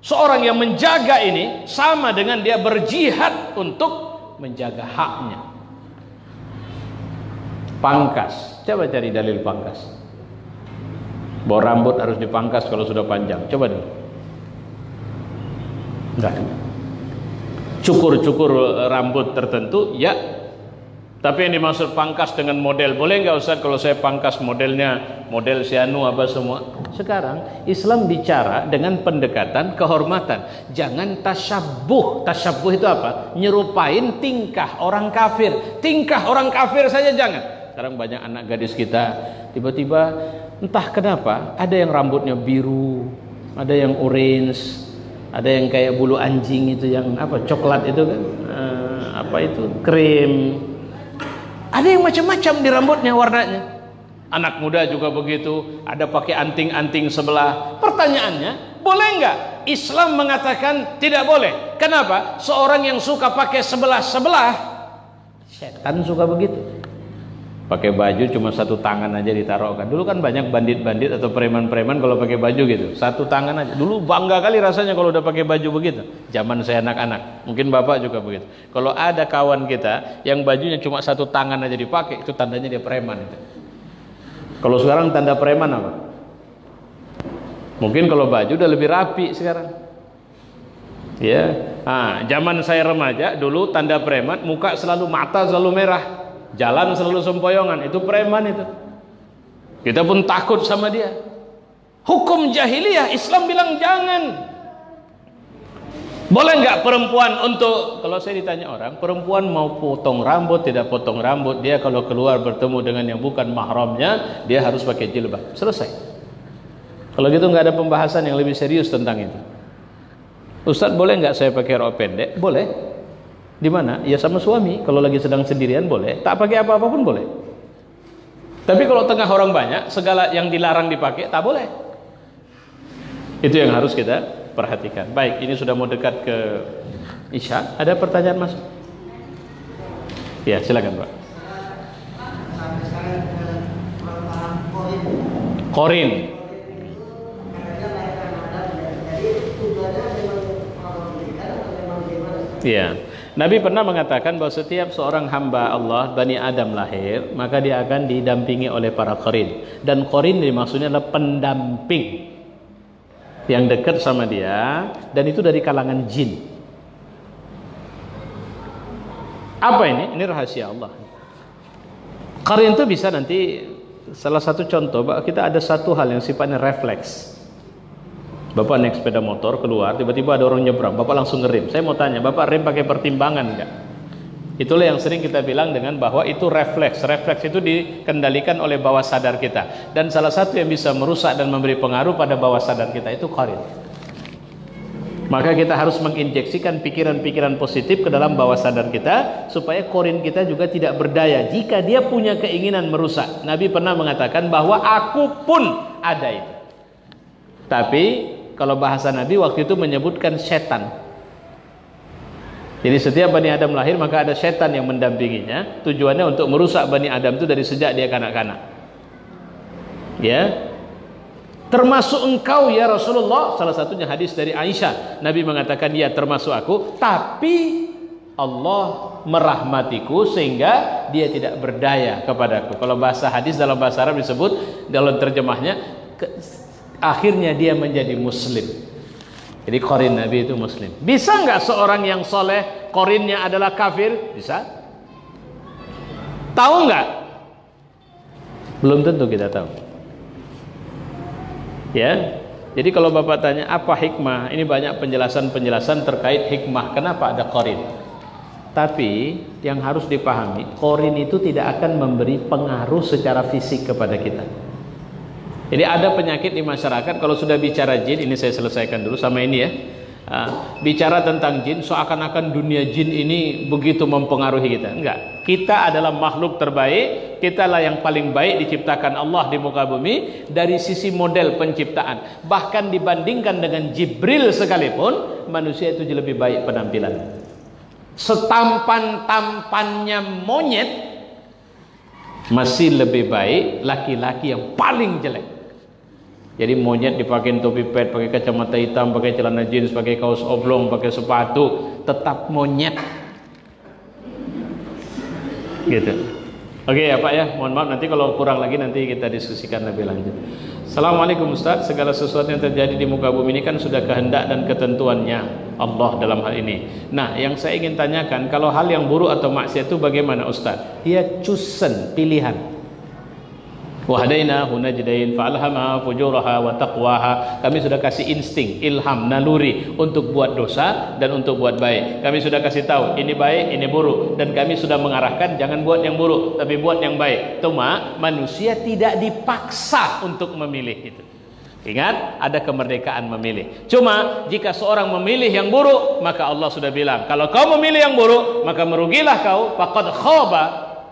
Seorang yang menjaga ini sama dengan dia berjihad untuk menjaga haknya. Pangkas. Coba cari dalil pangkas. Bahwa rambut harus dipangkas kalau sudah panjang. Coba dulu. Enggak. Cukur-cukur rambut tertentu, ya. Tapi yang dimaksud pangkas dengan model, boleh nggak Ustaz kalau saya pangkas modelnya model Sianu apa semua? Sekarang Islam bicara dengan pendekatan kehormatan. Jangan tasyabuh. Tasyabuh itu apa? Nyerupain tingkah orang kafir. Tingkah orang kafir saja jangan. Sekarang banyak anak gadis kita tiba-tiba entah kenapa ada yang rambutnya biru, ada yang orange, ada yang kayak bulu anjing itu yang apa coklat itu kan, apa itu krim. Ada yang macam-macam di rambutnya warnanya. Anak muda juga begitu, ada pakai anting-anting sebelah. Pertanyaannya, boleh nggak? Islam mengatakan tidak boleh. Kenapa? Seorang yang suka pakai sebelah-sebelah, setan suka begitu. Pakai baju cuma satu tangan aja ditaruhkan. Dulu kan banyak bandit-bandit atau preman-preman kalau pakai baju gitu, satu tangan aja. Dulu bangga kali rasanya kalau udah pakai baju begitu. Zaman saya anak-anak, mungkin bapak juga begitu. Kalau ada kawan kita yang bajunya cuma satu tangan aja dipakai, itu tandanya dia preman itu. Kalau sekarang tanda preman apa? Mungkin kalau baju udah lebih rapi sekarang. Ya, zaman saya remaja dulu tanda preman, muka selalu mata selalu merah. Jalan selalu sempoyongan, itu preman itu. Kita pun takut sama dia. Hukum jahiliyah, Islam bilang jangan. Boleh nggak perempuan untuk, kalau saya ditanya orang, perempuan mau potong rambut, tidak potong rambut, dia kalau keluar bertemu dengan yang bukan mahramnya, dia harus pakai jilbab. Selesai. Kalau gitu nggak ada pembahasan yang lebih serius tentang itu. Ustadz, boleh nggak saya pakai rok pendek? Boleh. Di mana? Ya sama suami. Kalau lagi sedang sendirian boleh. Tak pakai apa-apa pun boleh. Tapi kalau tengah orang banyak, segala yang dilarang dipakai tak boleh. Itu yang harus kita perhatikan. Baik, ini sudah mau dekat ke Isya. Ada pertanyaan Mas? Ya, silakan Pak. Korin. Iya. Nabi pernah mengatakan bahwa setiap seorang hamba Allah, Bani Adam lahir, maka dia akan didampingi oleh para qarin. Dan qarin maksudnya adalah pendamping yang dekat sama dia, dan itu dari kalangan jin. Apa ini? Ini rahasia Allah. Qarin itu bisa nanti, salah satu contoh, kita ada satu hal yang sifatnya refleks. Bapak naik sepeda motor keluar, tiba-tiba ada orang nyebrang, Bapak langsung ngerem. Saya mau tanya, Bapak rem pakai pertimbangan enggak? Itulah yang sering kita bilang dengan bahwa itu refleks. Refleks itu dikendalikan oleh bawah sadar kita. Dan salah satu yang bisa merusak dan memberi pengaruh pada bawah sadar kita itu qarin. Maka kita harus menginjeksikan pikiran-pikiran positif ke dalam bawah sadar kita, supaya qarin kita juga tidak berdaya jika dia punya keinginan merusak. Nabi pernah mengatakan bahwa aku pun ada itu. Tapi kalau bahasa Nabi waktu itu menyebutkan setan. Jadi setiap Bani Adam lahir maka ada setan yang mendampinginya. Tujuannya untuk merusak Bani Adam itu dari sejak dia kanak-kanak. Ya, termasuk engkau ya Rasulullah. Salah satunya hadis dari Aisyah. Nabi mengatakan, ya termasuk aku, tapi Allah merahmatiku sehingga dia tidak berdaya kepadaku. Kalau bahasa hadis dalam bahasa Arab disebut dalam terjemahnya, akhirnya dia menjadi muslim. Jadi qarin Nabi itu muslim. Bisa nggak seorang yang soleh qarinnya adalah kafir? Bisa. Tahu nggak? Belum tentu kita tahu. Ya. Jadi kalau Bapak tanya apa hikmah, ini banyak penjelasan-penjelasan terkait hikmah kenapa ada qarin. Tapi yang harus dipahami, qarin itu tidak akan memberi pengaruh secara fisik kepada kita. Jadi ada penyakit di masyarakat, kalau sudah bicara jin, ini saya selesaikan dulu sama ini ya. Bicara tentang jin, seakan-akan dunia jin ini begitu mempengaruhi kita. Enggak, kita adalah makhluk terbaik, kitalah yang paling baik diciptakan Allah di muka bumi dari sisi model penciptaan. Bahkan dibandingkan dengan Jibril sekalipun, manusia itu lebih baik penampilan. Setampan-tampannya monyet, masih lebih baik laki-laki yang paling jelek. Jadi monyet dipakai topi pet, pakai kacamata hitam, pakai celana jeans, pakai kaos oblong, pakai sepatu, tetap monyet. Gitu. Oke ya Pak ya, mohon maaf nanti kalau kurang lagi nanti kita diskusikan lebih lanjut. Assalamualaikum Ustaz, segala sesuatu yang terjadi di muka bumi ini kan sudah kehendak dan ketentuannya Allah dalam hal ini. Nah, yang saya ingin tanyakan, kalau hal yang buruk atau maksiat itu bagaimana Ustaz? Dia chosen, pilihan. Wa hadainahu najdain fa'alhamaha fujuraha wa taqwaha. Kami sudah kasih insting, ilham, naluri untuk buat dosa dan untuk buat baik. Kami sudah kasih tahu ini baik, ini buruk, dan kami sudah mengarahkan jangan buat yang buruk tapi buat yang baik. Cuma manusia tidak dipaksa untuk memilih itu. Ingat, ada kemerdekaan memilih. Cuma jika seorang memilih yang buruk, maka Allah sudah bilang, kalau kau memilih yang buruk, maka merugilah kau. Faqad khaba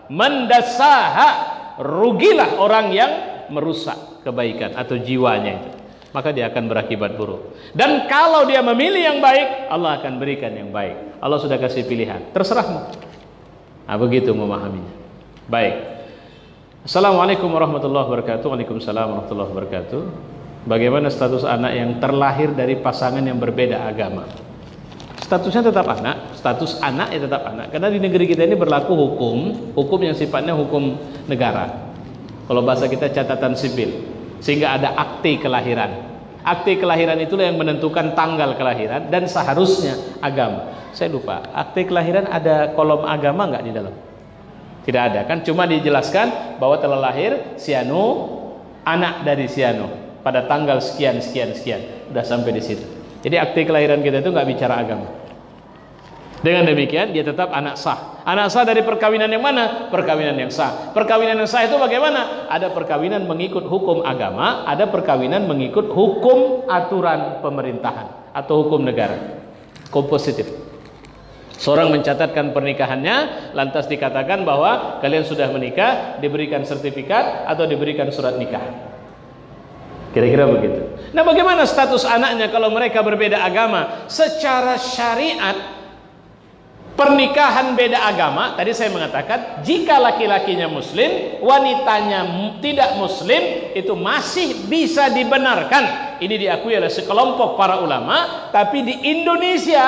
man dassaha. Rugilah orang yang merusak kebaikan atau jiwanya itu, maka dia akan berakibat buruk. Dan kalau dia memilih yang baik, Allah akan berikan yang baik. Allah sudah kasih pilihan, terserahmu. Nah, begitu memahaminya. Baik. Assalamualaikum warahmatullahi wabarakatuh. Waalaikumsalam warahmatullahi wabarakatuh. Bagaimana status anak yang terlahir dari pasangan yang berbeda agama? Statusnya tetap anak, status anak ya tetap anak. Karena di negeri kita ini berlaku hukum yang sifatnya hukum negara. Kalau bahasa kita catatan sipil, sehingga ada akte kelahiran. Akte kelahiran itulah yang menentukan tanggal kelahiran dan seharusnya agama. Saya lupa, akte kelahiran ada kolom agama nggak di dalam? Tidak ada kan? Cuma dijelaskan bahwa telah lahir si Anu, anak dari si Anu pada tanggal sekian. Udah sampai di situ. Jadi akte kelahiran kita itu nggak bicara agama. Dengan demikian dia tetap anak sah. Anak sah dari perkawinan yang mana? Perkawinan yang sah. Perkawinan yang sah itu bagaimana? Ada perkawinan mengikut hukum agama, ada perkawinan mengikut hukum aturan pemerintahan atau hukum negara. Kompositif. Seorang mencatatkan pernikahannya, lantas dikatakan bahwa kalian sudah menikah, diberikan sertifikat atau diberikan surat nikah. Kira-kira begitu. Nah, bagaimana status anaknya kalau mereka berbeda agama? Secara syariat, pernikahan beda agama, tadi saya mengatakan, jika laki-lakinya muslim, wanitanya tidak muslim, itu masih bisa dibenarkan. Ini diakui oleh sekelompok para ulama, tapi di Indonesia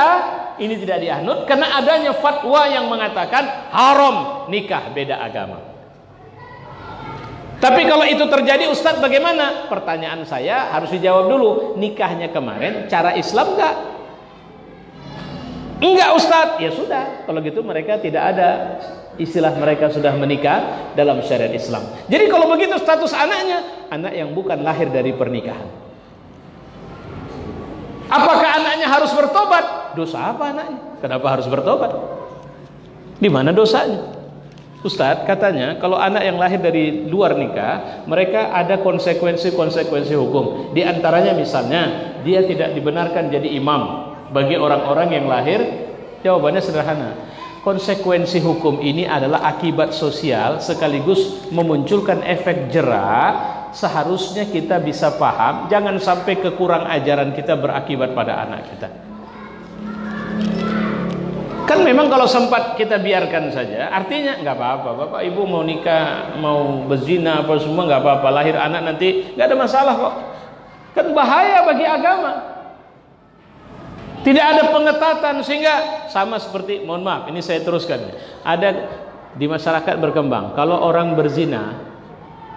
ini tidak dianut karena adanya fatwa yang mengatakan haram nikah beda agama. Tapi kalau itu terjadi, Ustadz bagaimana? Pertanyaan saya harus dijawab dulu. Nikahnya kemarin cara Islam enggak? Enggak Ustadz, ya sudah. Kalau gitu mereka tidak ada istilah mereka sudah menikah dalam syariat Islam. Jadi kalau begitu status anaknya, anak yang bukan lahir dari pernikahan. Apakah anaknya harus bertobat? Dosa apa anaknya? Kenapa harus bertobat? Di mana dosanya? Ustadz, katanya kalau anak yang lahir dari luar nikah, mereka ada konsekuensi-konsekuensi hukum. Di antaranya misalnya, dia tidak dibenarkan jadi imam bagi orang-orang yang lahir. Jawabannya sederhana. Konsekuensi hukum ini adalah akibat sosial sekaligus memunculkan efek jera. Seharusnya kita bisa paham, jangan sampai kekurang ajaran kita berakibat pada anak kita. Kan memang kalau sempat kita biarkan saja, artinya nggak apa-apa, bapak ibu mau nikah, mau berzina apa semua nggak apa-apa, lahir anak nanti nggak ada masalah kok. Kan bahaya bagi agama. Tidak ada pengetatan sehingga sama seperti, mohon maaf, ini saya teruskan. Ada di masyarakat berkembang, kalau orang berzina,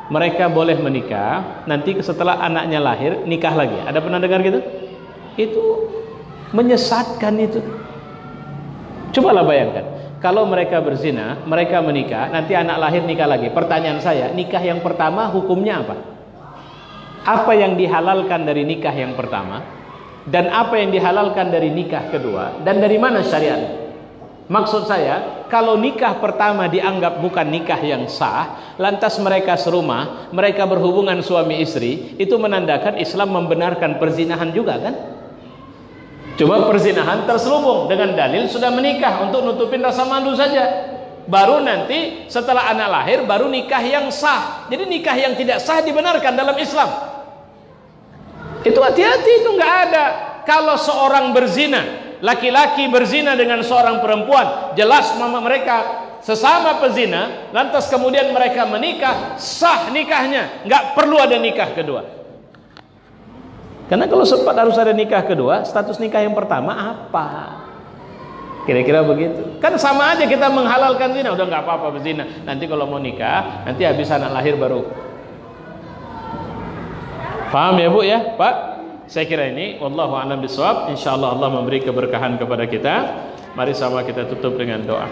mereka boleh menikah, nanti setelah anaknya lahir nikah lagi. Ada pernah dengar gitu? Itu menyesatkan itu. Cobalah bayangkan, kalau mereka berzina, mereka menikah, nanti anak lahir nikah lagi. Pertanyaan saya, nikah yang pertama hukumnya apa? Apa yang dihalalkan dari nikah yang pertama? Dan apa yang dihalalkan dari nikah kedua? Dan dari mana syariat? Maksud saya, kalau nikah pertama dianggap bukan nikah yang sah, lantas mereka serumah, mereka berhubungan suami istri, itu menandakan Islam membenarkan perzinahan juga kan? Cuma perzinahan terselubung dengan dalil sudah menikah untuk nutupin rasa malu saja. Baru nanti setelah anak lahir baru nikah yang sah. Jadi nikah yang tidak sah dibenarkan dalam Islam. Itu hati-hati, itu nggak ada. Kalau seorang berzina, laki-laki berzina dengan seorang perempuan, jelas mama mereka sesama pezina, lantas kemudian mereka menikah, sah nikahnya, nggak perlu ada nikah kedua. Karena kalau sempat harus ada nikah kedua, status nikah yang pertama apa? Kira-kira begitu. Kan sama aja kita menghalalkan zina, udah nggak apa-apa berzina. Nanti kalau mau nikah, nanti habis anak lahir baru. Paham ya Bu ya, Pak? Saya kira ini wallahu a'lam bishawab. Insyaallah Allah memberi keberkahan kepada kita. Mari sama kita tutup dengan doa.